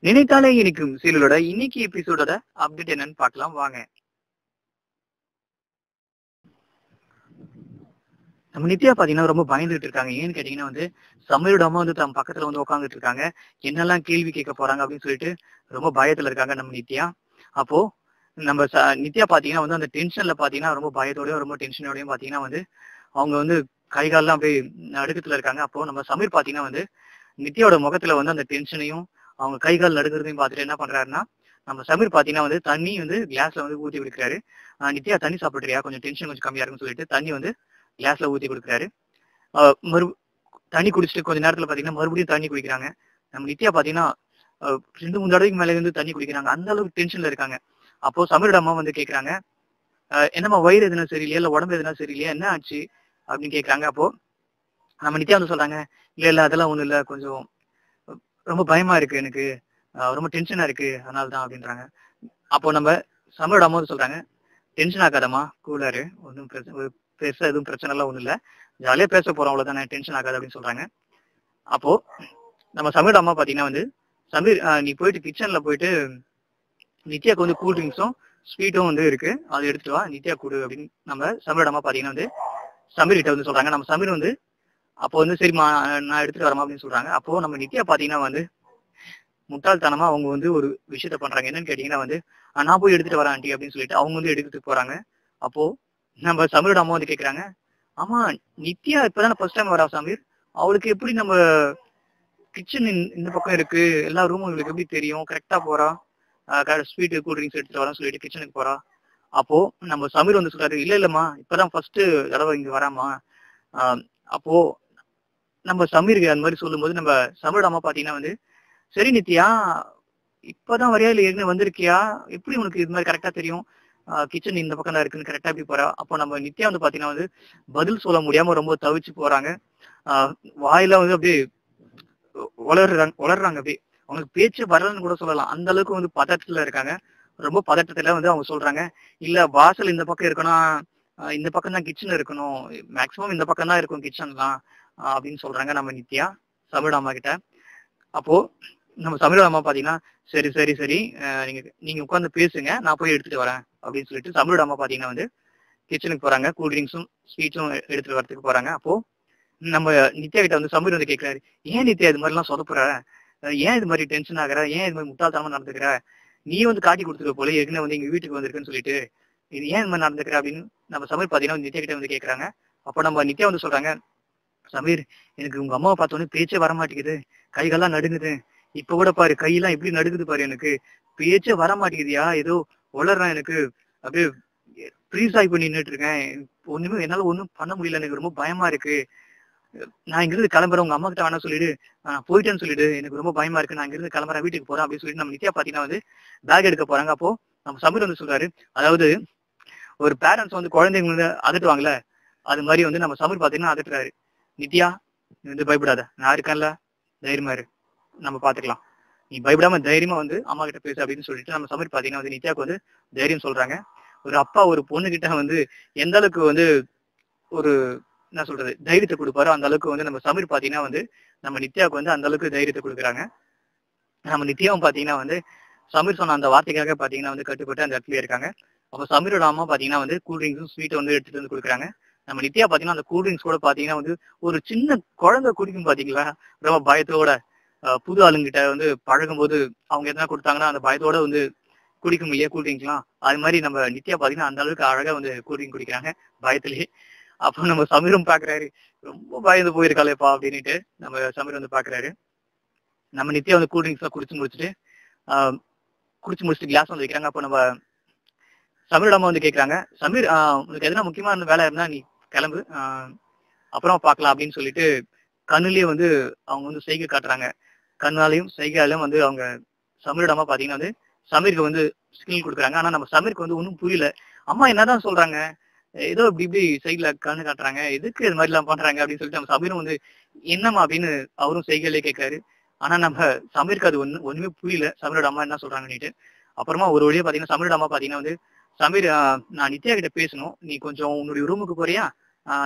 நினைத்தாலே இனிக்கும் சீரியலோட இன்னைக்கு எபிசோடோட அப்டேட் என்னன்னு பார்க்கலாம் வாங்க. நம்ம நித்யா பாத்தீங்கன்னா ரொம்ப பயந்துட்டு இருக்காங்க. ஏன்னு கேட்டீங்கன்னா சமையலோட அம்மா தம் பக்கத்துல உட்காந்துட்டு இருக்காங்க. என்னெல்லாம் கேள்வி கேட்க போறாங்க அப்படின்னு சொல்லிட்டு ரொம்ப பயத்துல இருக்காங்க நம்ம நித்யா. அப்போ நம்ம நித்யா பாத்தீங்கன்னா அந்த டென்ஷன்ல பாத்தீங்கன்னா ரொம்ப பயத்தோடயும் ரொம்ப டென்ஷனோடயும் பாத்தீங்கன்னா அவங்க கை கால்லாம் அப்படியே நடுக்கத்துல இருக்காங்க. அப்போ நம்ம சமீர் பாத்தீங்கன்னா நித்யாவோட முகத்துல அந்த டென்ஷனையும் அவங்க கை கால் நடுக்கிறதையும் பார்த்துட்டு என்ன பண்றாருன்னா, நம்ம சமீர் பாத்தீங்கன்னா தண்ணி கிளாஸ்ல ஊத்தி கொடுக்குறாரு. நித்யா தண்ணி சாப்பிடுறியா, கொஞ்சம் டென்ஷன் கொஞ்சம் கம்மியா இருக்குன்னு சொல்லிட்டு தண்ணி கிளாஸ்ல ஊத்தி கொடுக்குறாரு. தண்ணி குடிச்சிட்டு கொஞ்ச நேரத்துல பாத்தீங்கன்னா மறுபடியும் தண்ணி குடிக்கிறாங்க. நம்ம நித்யா பாத்தீங்கன்னா 2-3 தடவைக்கு மேல தண்ணி குடிக்கிறாங்க. அந்த அளவுக்கு டென்ஷன்ல இருக்காங்க. அப்போ சமீரோட அம்மா கேக்குறாங்க, என்னம்மா வயிறு எதுனா சரியில்லையா, இல்ல உடம்பு எதுனா சரியில்லையா, என்ன ஆச்சு அப்படின்னு கேக்குறாங்க. அப்போ நம்ம நித்யா சொல்றாங்க, இல்ல அதெல்லாம் ஒண்ணும் இல்ல, கொஞ்சம் ரொம்ப பயமா இருக்கு, எனக்கு ரொம்ப டென்ஷனா இருக்கு, அதனாலதான் அப்படின்றாங்க. அப்போ நம்ம சமரோட அம்மா சொல்றாங்க, டென்ஷன் ஆகாதம்மா, கூலாரு, ஒன்றும் பெருசா எதுவும் பிரச்சனை எல்லாம் ஒண்ணும் இல்ல, ஜாலியா பேச போறோம், அவ்வளவுதானே, டென்ஷன் ஆகாது அப்படின்னு சொல்றாங்க. அப்போ நம்ம சமீரோட அம்மா பாத்தீங்கன்னா சமீர் நீ போயிட்டு கிச்சன்ல போயிட்டு நித்யாவுக்கு கூல் ட்ரிங்க்ஸும் ஸ்வீட்டும் இருக்கு, அதை எடுத்துட்டு வா, நித்யா கூடு அப்படின்னு நம்ம சமீரோட அம்மா பாத்தீங்கன்னா சமீர் கிட்ட சொல்றாங்க. நம்ம சமீர் அப்போ சரிம்மா நான் எடுத்துட்டு வரமா அப்படின்னு சொல்றாங்க. அப்போ நம்ம நித்யா பாத்தீங்கன்னா முட்டாள்தனமா அவங்க ஒரு விஷயத்த பண்றாங்க. என்னன்னு கேட்டீங்கன்னா நான் போய் எடுத்துட்டு வரேன் ஆண்டி அப்படின்னு சொல்லிட்டு அவங்க எடுத்துட்டு போறாங்க. அப்போ நம்ம சமீரோட அம்மா கேக்குறாங்க, ஆமா நித்யா இப்பதானே ஃபர்ஸ்ட் டைம் வரா சமீர், அவளுக்கு எப்படி நம்ம கிச்சன் இந்த பக்கம் இருக்கு, எல்லா ரூமும் உங்களுக்கு எப்படி தெரியும், கரெக்டா போறா, ஸ்வீட் கூல் ட்ரிங்க்ஸ் எடுத்துட்டு வரான்னு சொல்லிட்டு கிச்சனுக்கு போறா. அப்போ நம்ம சமீர் சொல்றாரு, இல்லம்மா இப்பதான் ஃபர்ஸ்ட் தடவை இங்க வராமா. அப்போ நம்ம சமீருக்கு அந்த மாதிரி சொல்லும் போது நம்ம சமீரோட அம்மா பாத்தீங்கன்னா சரி நித்யா இப்பதான் வரையா இல்ல ஏற்கனவே வந்திருக்கியா, எப்படி உனக்கு இது மாதிரி கரெக்டா தெரியும், கிச்சன் இந்த பக்கம் தான் இருக்குன்னு கரெக்டா எப்படி போறா. அப்போ நம்ம நித்யா பாத்தீங்கன்னா பதில் சொல்ல முடியாம ரொம்ப தவிச்சு போறாங்க. வாயில அப்படியே வளர்றாங்க. அப்படியே அவங்களுக்கு பேச்சு வரலன்னு கூட சொல்லலாம், அந்த அளவுக்கு பதட்டத்துல இருக்காங்க. ரொம்ப பதட்டத்துல அவங்க சொல்றாங்க, இல்ல வாசல் இந்த பக்கம் இருக்கணும், இந்த பக்கம் தான் கிச்சன் இருக்கணும், மேக்சிமம் இந்த பக்கம் தான் இருக்கும் கிச்சன்லாம் அப்படின்னு சொல்றாங்க நம்ம நித்யா சமீரோட அம்மா கிட்ட. அப்போ நம்ம சமீரோட அம்மா பாத்தீங்கன்னா சரி சரி சரி நீங்க உட்காந்து பேசுங்க, நான் போய் எடுத்துட்டு வரேன் அப்படின்னு சொல்லிட்டு சமீரோட அம்மா பாத்தீங்கன்னா கிச்சனுக்கு போறாங்க. கூல் ட்ரிங்க்ஸும் ஸ்வீட்ஸும் எடுத்துட்டு வரதுக்கு போறாங்க. அப்போ நம்ம நித்யா கிட்ட சமீர் கேட்கிறாரு, ஏன் நித்யா இது மாதிரி எல்லாம் சொதப்புற, ஏன் இது மாதிரி டென்ஷன் ஆகுற, ஏன் இது மாதிரி முட்டாள்தனமா நடந்துக்கிற, நீ காட்டி கொடுத்துருக்க போல ஏற்கனவே எங்க வீட்டுக்கு வந்திருக்குன்னு சொல்லிட்டு இது ஏன் இது மாதிரி நடந்துக்கிற அப்படின்னு நம்ம சமீர் பாத்தீங்கன்னா நித்யா கிட்ட கேட்கறாங்க. அப்போ நம்ம நித்யா சொல்றாங்க, சமீர் எனக்கு உங்க அம்மாவை பார்த்தோன்னே பேச்சே வரமாட்டேங்குது, கைகள்லாம் நடுங்குது, இப்ப கூட பாரு கையெல்லாம் எப்படி நடுக்குது பாரு, எனக்கு பேச்சே வரமாட்டேங்குதியா, ஏதோ வளர்றான், எனக்கு அப்படியே ஃப்ரீஸ் ஆகி போய் நின்றுட்டு இருக்கேன், ஒண்ணுமே என்னால ஒண்ணும் பண்ண முடியல, எனக்கு ரொம்ப பயமா இருக்கு, நான் இங்கிருந்து கிளம்புறேன், உங்க அம்மா கிட்ட வேணா சொல்லிடு, நான் போயிட்டேன்னு சொல்லிடு, எனக்கு ரொம்ப பயமா இருக்கு, நான் இங்கிருந்து கிளம்புறேன், வீட்டுக்கு போறேன் அப்படின்னு சொல்லிட்டு நம்ம நித்யா பாத்தீங்கன்னா பேக் எடுக்க போறாங்க. அப்போ நம்ம சமீர் சொல்றாரு, அதாவது ஒரு பேரண்ட்ஸ் குழந்தைங்க அதட்டுவாங்கல்ல, அது மாதிரி நம்ம சமீர் பாத்தீங்கன்னா அதட்டுறாரு. நித்யா நீ பயப்படாத, நான் இருக்கேன்ல, தைரியமா இரு, நம்ம பாத்துக்கலாம், நீ பயப்படாம தைரியமா அம்மா கிட்ட பேசு அப்படின்னு சொல்லிட்டு நம்ம சமீர் பாத்தீங்கன்னா நித்யாவுக்கு தைரியம் சொல்றாங்க. ஒரு அப்பா ஒரு பொண்ணு கிட்ட எந்த அளவுக்கு ஒரு என்ன சொல்றது தைரியத்தை கொடுப்பாரோ அந்த அளவுக்கு நம்ம சமீர் பாத்தீங்கன்னா நம்ம நித்யாவுக்கு அந்த அளவுக்கு தைரியத்தை கொடுக்குறாங்க. நம்ம நித்யாவும் பாத்தீங்கன்னா சமீர் சொன்ன அந்த வார்த்தைக்காக பாத்தீங்கன்னா கட்டுப்பட்டு அந்த இடத்துல இருக்காங்க. அப்ப சமீரோட அம்மா பாத்தீங்கன்னா கூல் ட்ரிங்க்ஸும் ஸ்வீட் எடுத்துட்டு கொடுக்குறாங்க. நம்ம நித்யா பாத்தீங்கன்னா அந்த கூல் ட்ரிங்க்ஸ் கூட பாத்தீங்கன்னா ஒரு சின்ன குழந்தை குடிக்கும் பாத்தீங்களா, ரொம்ப பயத்தோட புது ஆளுங்கிட்ட பழகும் போது அவங்க எதனா கொடுத்தாங்கன்னா அந்த பயத்தோட குடிக்கும் இல்லையா கூல் ட்ரிங்க்ஸ்லாம், அது மாதிரி நம்ம நித்யா பாத்தீங்கன்னா அந்த அளவுக்கு அழகா கூல் ட்ரிங்க் குடிக்கிறாங்க பயத்திலேயே. அப்போ நம்ம சமீரும் பாக்குறாரு, ரொம்ப பயந்து போயிருக்காளேப்பா அப்படின்னுட்டு நம்ம சமீர் பாக்குறாரு. நம்ம நித்யா கூல் ட்ரிங்க்ஸ் எல்லாம் குடிச்சு முடிச்சுட்டு கிளாஸ் வைக்கிறாங்க. அப்போ நம்ம சமீரோட அம்மா கேட்கறாங்க, சமீர் உனக்கு எதனா முக்கியமான வேலை இருந்தா நீ கிளம்பு, அப்புறம் பாக்கலாம் அப்படின்னு சொல்லிட்டு கண்ணுலயே அவங்க செய்கை காட்டுறாங்க. கண்ணாலையும் செய்கையாலையும் அவங்க சமீரோட அம்மா பாத்தீங்கன்னா சமீருக்கு சிக்னல் கொடுக்குறாங்க. ஆனா நம்ம சமீருக்கு ஒன்றும் புரியல, அம்மா என்னதான் சொல்றாங்க, ஏதோ இப்படி சைட்ல கண்ணு காட்டுறாங்க, எதுக்கு இது மாதிரி எல்லாம் பண்றாங்க அப்படின்னு சொல்லிட்டு நம்ம சமீரும் என்னம்மா அப்படின்னு அவரும் செய்கையிலே கேட்கிறாரு. ஆனா நம்ம சமீருக்கு அது ஒண்ணுமே புரியல, சமீரோட அம்மா என்ன சொல்றாங்கன்னுட்டு. அப்புறமா ஒரு வழியா பாத்தீங்கன்னா சமீரோட அம்மா பாத்தீங்கன்னா சமீர் நான் நித்யா கிட்ட பேசணும், நீ கொஞ்சம் உன்னுடைய ரூமுக்கு போறியா,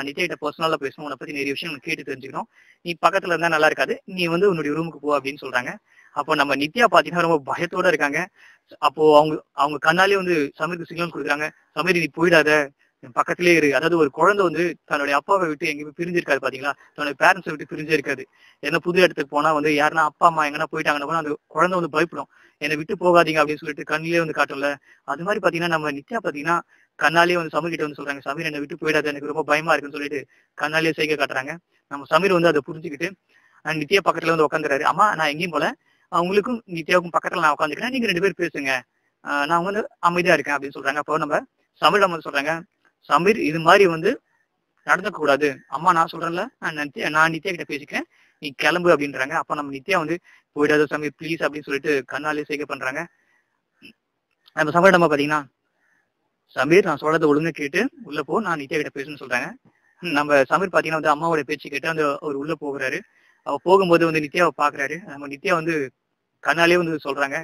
நித்யா கிட்ட பர்சனலா பேசணும், உன்னை பத்தி நிறைய விஷயம் கேட்டு தெரிஞ்சுக்கணும், நீ பக்கத்துல இருந்தா நல்லா இருக்காது, நீ உன்னுடைய ரூமுக்கு போ அப்படின்னு சொல்றாங்க. அப்போ நம்ம நித்யா பாத்தீங்கன்னா ரொம்ப பயத்தோட இருக்காங்க. அப்போ அவங்க அவங்க கண்ணாலே வந்து சமீருக்கு சிக்னல் கொடுக்குறாங்க, சமீர் நீ போயிடாத, என் பக்கத்திலே இரு. அதாவது ஒரு குழந்தை வந்து தன்னுடைய அப்பாவை விட்டு எங்கேயுமே பிரிஞ்சிருக்காரு பாத்தீங்களா, தன்னுடைய பேரண்ட்ஸை விட்டு பிரிஞ்சே இருக்காது. ஏன்னா புது இடத்துக்கு போனா வந்து யாருன்னா அப்பா அம்மா எங்கன்னா போயிட்டாங்கன்னா கூட அந்த குழந்தை வந்து பயப்படும், என்னை விட்டு போகாதீங்க அப்படின்னு சொல்லிட்டு கண்ணிலே வந்து காட்டும்ல. அது மாதிரி பாத்தீங்கன்னா நம்ம நித்யா பாத்தீங்கன்னா கண்ணாலே வந்து சமீர் கிட்ட வந்து சொல்றாங்க, சமீர் என்னை விட்டு போயிடாது, எனக்கு ரொம்ப பயமா இருக்குன்னு சொல்லிட்டு கண்ணாலே செய்கை காட்டுறாங்க. நம்ம சமீர் வந்து அதை புரிஞ்சுக்கிட்டு நித்யா பக்கத்துல வந்து உட்காந்துறாரு. அம்மா நான் எங்கேயும் போல, உங்களுக்கும் நித்யாவுக்கும் பக்கத்துல நான் உட்காந்துக்கிறேன், நீங்க 2 பேரும் பேசுங்க, நான் வந்து அமைதியா இருக்கேன் அப்படின்னு சொல்றாங்க. அப்போ நம்ம சமீரிடம் வந்து சொல்றாங்க, சமீர் இது மாதிரி வந்து நடந்துக்க கூடாது, அம்மா நான் சொல்றேன்ல, நான் நித்யா கிட்ட பேசிக்கிறேன், நீ கிளம்பு அப்படின்றாங்க. அப்ப நம்ம நித்யா வந்து போயிடாத சமீர் ப்ளீஸ் அப்படின்னு சொல்லிட்டு கண்ணாலே செய்கை பண்றாங்க. நம்ம சமீரிடம் பாத்தீங்கன்னா, சமீர் நான் சொல்றதை ஒழுங்கா கேட்டு உள்ள போ, நான் நித்யா கிட்ட பேசணும்னு சொல்றாங்க. நம்ம சமீர் பாத்தீங்கன்னா வந்து அம்மாவோட பேச்சு கேட்டு அந்த அவர் உள்ள போகிறாரு. அவ போகும்போது வந்து நித்யாவை பாக்குறாரு. நம்ம நித்யா வந்து கண்ணாலே வந்து சொல்றாங்க,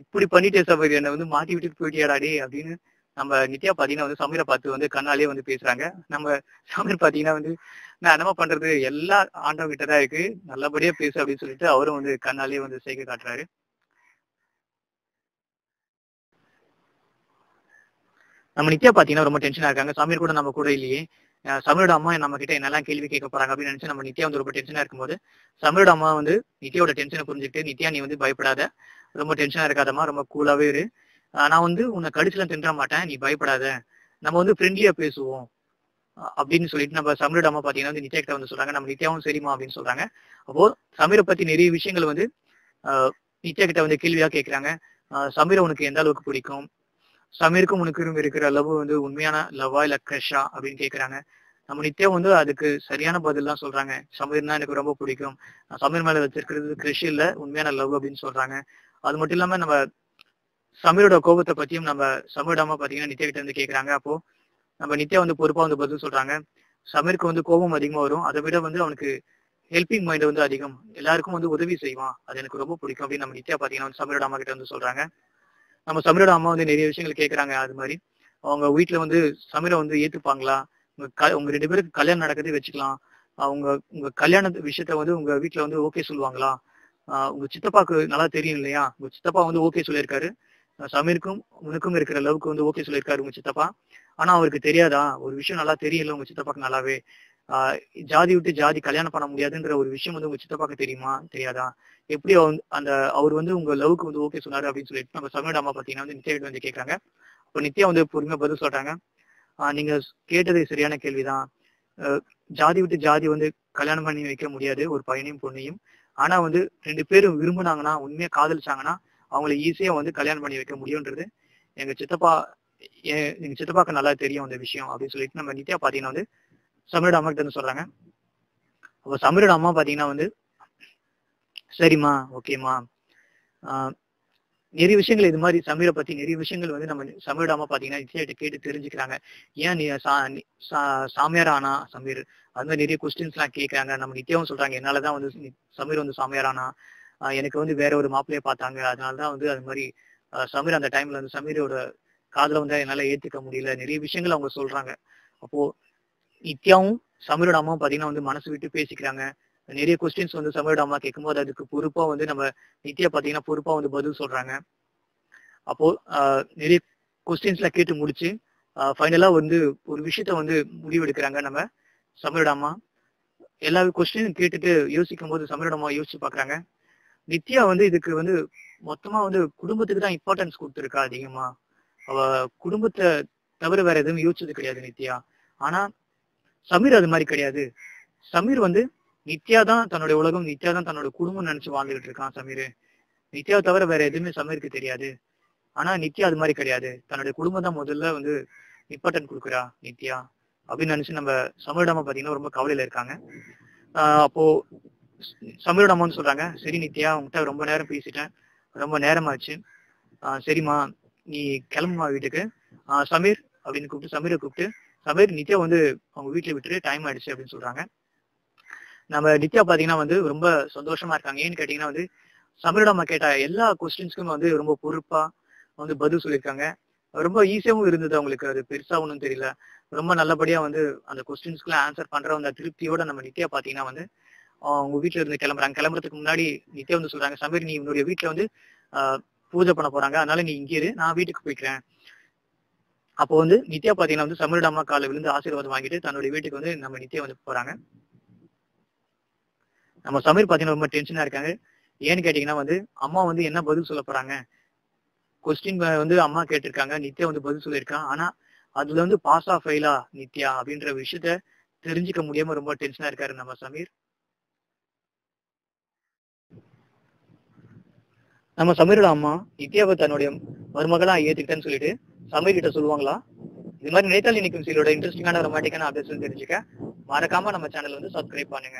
இப்படி பண்ணிட்டே சமீர், என்னை வந்து மாட்டி விட்டுட்டு போயிட்டியாடாடி அப்படின்னு நம்ம நித்யா பாத்தீங்கன்னா வந்து சமீரை பார்த்து வந்து கண்ணாலே வந்து பேசுறாங்க. நம்ம சமீர் பாத்தீங்கன்னா வந்து நான் என்னமா பண்றது, எல்லா ஆண்டவன் கிட்டதான் இருக்கு, நல்லபடியா பேசு அப்படின்னு சொல்லிட்டு அவரும் வந்து கண்ணாலே வந்து செய்கை காட்டுறாரு. நம்ம நித்யா பாத்தீங்கன்னா ரொம்ப டென்ஷனா இருக்காங்க, சமீர் கூட நம்ம கூட இல்லையே, சமீரோட அம்மா நம்ம கிட்ட என்னெல்லாம் கேள்வி கேட்க போறாங்க அப்படின்னு நினைச்சு நம்ம நித்யா வந்து ரொம்ப டென்ஷனா இருக்கும்போது சமீரோட அம்மா வந்து நித்யாவோட டென்ஷனை புரிஞ்சுக்கிட்டு, நித்யா நீ வந்து பயப்படாத, ரொம்ப டென்ஷனா இருக்காதம்மா, ரொம்ப கூலாவே இரு, நான் வந்து உன்னை கடிச்சுலாம் தின்ற மாட்டேன், நீ பயப்படாத, நம்ம வந்து ஃப்ரெண்ட்லியா பேசுவோம் அப்படின்னு சொல்லிட்டு நம்ம சமீரோட அம்மா பாத்தீங்கன்னா வந்து நித்யா கிட்ட வந்து சொல்றாங்க. நம்ம நித்யாவும் சரிமா அப்படின்னு சொல்றாங்க. அப்போ சமீரை பத்தி நிறைய விஷயங்கள் வந்து நித்யா கிட்ட வந்து கேள்வியா கேட்கிறாங்க. சமீரை உனக்கு எந்த அளவுக்கு பிடிக்கும், சமீருக்கும் உனக்கும் இருக்கிற லவ் வந்து உண்மையான லவ்வா இல்ல கிரஷா அப்படின்னு கேட்கறாங்க. நம்ம நித்யா வந்து அதுக்கு சரியான பதில் தான் சொல்றாங்க, சமீர்னா எனக்கு ரொம்ப பிடிக்கும், சமீர் மேல வச்சிருக்கிறது கிரஷ் இல்ல, உண்மையான லவ் அப்படின்னு சொல்றாங்க. அது மட்டும் இல்லாம நம்ம சமீரோட கோபத்தை பத்தியும் நம்ம சமீரோட அம்மா பாத்தீங்கன்னா நித்யா கிட்ட வந்து கேட்கறாங்க. அப்போ நம்ம நித்யா வந்து பொறுப்பா வந்து பதில் சொல்றாங்க, சமீருக்கு வந்து கோபம் அதிகமா வரும், அதை விட வந்து அவனுக்கு ஹெல்பிங் மைண்ட் வந்து அதிகம், எல்லாருக்கும் வந்து உதவி செய்வான், அது எனக்கு ரொம்ப பிடிக்கும் அப்படின்னு நம்ம நித்யா பாத்தீங்கன்னா வந்து சமீரோட அம்மா கிட்ட வந்து சொல்றாங்க. நம்ம சமீரோட அம்மா வந்து நிறைய விஷயங்கள் கேட்கறாங்க. அது மாதிரி அவங்க வீட்டுல வந்து சமீரை வந்து ஏத்துப்பாங்களா, உங்க 2 பேருக்கு கல்யாணம் நடக்கிறதே வச்சுக்கலாம், அவங்க உங்க கல்யாண விஷயத்த வந்து உங்க வீட்டுல வந்து ஓகே சொல்லுவாங்களா, உங்க சித்தப்பாக்கு நல்லா தெரியும் இல்லையா, உங்க சித்தப்பா வந்து ஓகே சொல்லியிருக்காரு, சமீருக்கும் உனக்கும் இருக்கிற லவ்க்கு வந்து ஓகே சொல்லியிருக்காரு உங்க சித்தப்பா, ஆனா அவருக்கு தெரியாதா, ஒரு விஷயம் நல்லா தெரியல உங்க சித்தப்பாக்கு நல்லாவே, ஜாதி விட்டு ஜாதி கல்யாணம் பண்ண முடியாதுங்கிற ஒரு விஷயம் வந்து உங்க சித்தப்பாக்கு தெரியுமா தெரியாதா, எப்படி அந்த அவர் வந்து உங்க லவ்க்கு வந்து ஓகே சொன்னாரு அப்படின்னு சொல்லிட்டு நம்ம சமீரோட அம்மா பாத்தீங்கன்னா வந்து நித்யா கிட்ட வந்து கேட்கறாங்க. அப்போ நித்யா வந்து பொறுமையா பதில் சொல்றாங்க, நீங்க கேட்டது சரியான கேள்விதான், ஜாதி விட்டு ஜாதி வந்து கல்யாணம் பண்ணி வைக்க முடியாது ஒரு பையனையும் பொண்ணையும், ஆனா வந்து 2 பேரும் விரும்புனாங்கன்னா, உண்மையா காதலிச்சாங்கன்னா அவங்களை ஈஸியா வந்து கல்யாணம் பண்ணி வைக்க முடியும்ன்றது எங்க சித்தப்பா எங்க சித்தப்பாக்கு நல்லா தெரியும் அந்த விஷயம் அப்படின்னு சொல்லிட்டு நம்ம நித்யா பாத்தீங்கன்னா வந்து சமீரோட அம்மா கிட்ட வந்து சொல்றாங்க. அப்போ சமீரோட அம்மா பாத்தீங்கன்னா வந்து சரிம்மா ஓகேம்மா, நிறைய விஷயங்கள் இது மாதிரி சமீரை பத்தி நிறைய விஷயங்கள் வந்து நம்ம சமீரோட அம்மா பாத்தீங்கன்னா நித்யா கிட்ட கேட்டு தெரிஞ்சுக்கிறாங்க. ஏன் நீ சாமியார் ஆனா சமீர், அது மாதிரி நிறைய கொஸ்டின்ஸ் எல்லாம் கேட்கறாங்க. நம்ம நித்யாவும் சொல்றாங்க, என்னாலதான் வந்து சமீர் வந்து சாமியார் ஆனா, எனக்கு வந்து வேற ஒரு மாப்பிள்ளைய பார்த்தாங்க, அதனாலதான் வந்து அது மாதிரி சமீர் அந்த டைம்ல வந்து சமீரோட காதல வந்து என்னால ஏத்துக்க முடியல, நிறைய விஷயங்கள் அவங்க சொல்றாங்க. அப்போ நித்யாவும் சமீரோட அம்மாவும் பாத்தீங்கன்னா வந்து மனசு விட்டு பேசிக்கிறாங்க. நிறைய கொஸ்டின்ஸ் வந்து சமீரோட அம்மா கேட்கும்போது அதுக்கு பொறுப்பா வந்து நம்ம நித்யா பாத்தீங்கன்னா பொறுப்பா வந்து பதில் சொல்றாங்க. அப்போ நிறைய கொஸ்டின்ஸ் எல்லாம் கேட்டு முடிச்சு ஃபைனலா வந்து ஒரு விஷயத்த வந்து முடிவெடுக்கிறாங்க நம்ம சமீரோட அம்மா. எல்லா கொஸ்டினும் கேட்டுட்டு யோசிக்கும் போது சமீரோட அம்மா யோசிச்சு பாக்குறாங்க, நித்யா வந்து இதுக்கு வந்து மொத்தமா வந்து குடும்பத்துக்கு தான் இம்பார்ட்டன்ஸ் கொடுத்துருக்கா அதிகமா, அவ குடும்பத்தை தவிர வேற எதுவும் யோசிச்சது கிடையாது நித்யா. ஆனா சமீர் அது மாதிரி கிடையாது, சமீர் வந்து நித்யா தான் தன்னுடைய உலகம், நித்யா தான் தன்னோட குடும்பம் நினைச்சு வாழ்ந்துகிட்டு இருக்கான் சமீர், நித்யாவை தவிர வேற எதுவுமே சமீருக்கு தெரியாது. ஆனா நித்யா அது மாதிரி கிடையாது, தன்னுடைய குடும்பம் தான் முதல்ல வந்து இம்பார்ட்டன்ட் கொடுக்குறா நித்யா அப்படின்னு நினைச்சு நம்ம சமீரோட அம்மா பாத்தீங்கன்னா ரொம்ப கவலையில இருக்காங்க. அப்போ சமீரோட அம்மா வந்து சொல்றாங்க, சரி நித்யா உங்ககிட்ட ரொம்ப நேரம் பேசிட்டேன், ரொம்ப நேரமாச்சு, சரிம்மா நீ கிளம்புமா வீட்டுக்கு, சமீர் அப்படின்னு கூப்பிட்டு சமீரை கூப்பிட்டு, சமீர் நித்யா வந்து அவங்க வீட்டுல விட்டுட்டு டைம் ஆயிடுச்சு அப்படின்னு சொல்றாங்க. நம்ம நித்யா பாத்தீங்கன்னா வந்து ரொம்ப சந்தோஷமா இருக்காங்க. ஏன்னு கேட்டீங்கன்னா வந்து சமீரோட அம்மா கேட்ட எல்லா கொஸ்டின்ஸ்க்கும் வந்து ரொம்ப பொறுப்பா வந்து பதில் சொல்லியிருக்காங்க. ரொம்ப ஈஸியாவும் இருந்தது அவங்களுக்கு, அது பெருசா ஒன்றும் தெரியல, ரொம்ப நல்லபடியா வந்து அந்த கொஸ்டின்ஸ்க்குலாம் ஆன்சர் பண்ற அந்த திருப்தியோட நம்ம நித்யா பாத்தீங்கன்னா வந்து உங்க வீட்டுல இருந்து கிளம்புறாங்க. கிளம்புறதுக்கு முன்னாடி நித்யா வந்து சொல்றாங்க, சமீர் நீ உன்னுடைய வீட்டுல வந்து பூஜை பண்ண போறாங்க, அதனால நீ இங்கே இரு, நான் வீட்டுக்கு போய்க்கிறேன். அப்போ வந்து நித்யா பாத்தீங்கன்னா வந்து சமீரோட அம்மா காலை விழுந்து ஆசீர்வாதம் வாங்கிட்டு தன்னுடைய வீட்டுக்கு வந்து நம்ம நித்யா வந்து போறாங்க. நம்ம சமீர் பாத்தீங்கன்னா ரொம்ப டென்ஷனா இருக்காங்க. ஏன்னு கேட்டீங்கன்னா வந்து அம்மா வந்து என்ன பதில் சொல்ல போறாங்க, கொஸ்டின் வந்து அம்மா கேட்டிருக்காங்க, நித்யா வந்து பதில் சொல்லியிருக்கான். ஆனா அதுல வந்து பாஸா ஃபெயிலா நித்யா அப்படின்ற விஷயத்த தெரிஞ்சுக்க முடியாம ரொம்ப டென்ஷனா இருக்காரு நம்ம சமீர். நம்ம சமீரோட அம்மா நித்யாவை தன்னுடைய மருமகளா ஏத்துக்கிட்டேன்னு சொல்லிட்டு சமீர் கிட்ட சொல்லுவாங்களா? இது மாதிரி நினைத்தால் இன்னைக்கு சிலோட இன்ட்ரெஸ்டிங்கான ரொமாட்டிக்கான அப்டேட்ஸ் தெரிஞ்சுக்க மறக்காம நம்ம சேனல் வந்து சப்ஸ்கிரைப் பண்ணுங்க.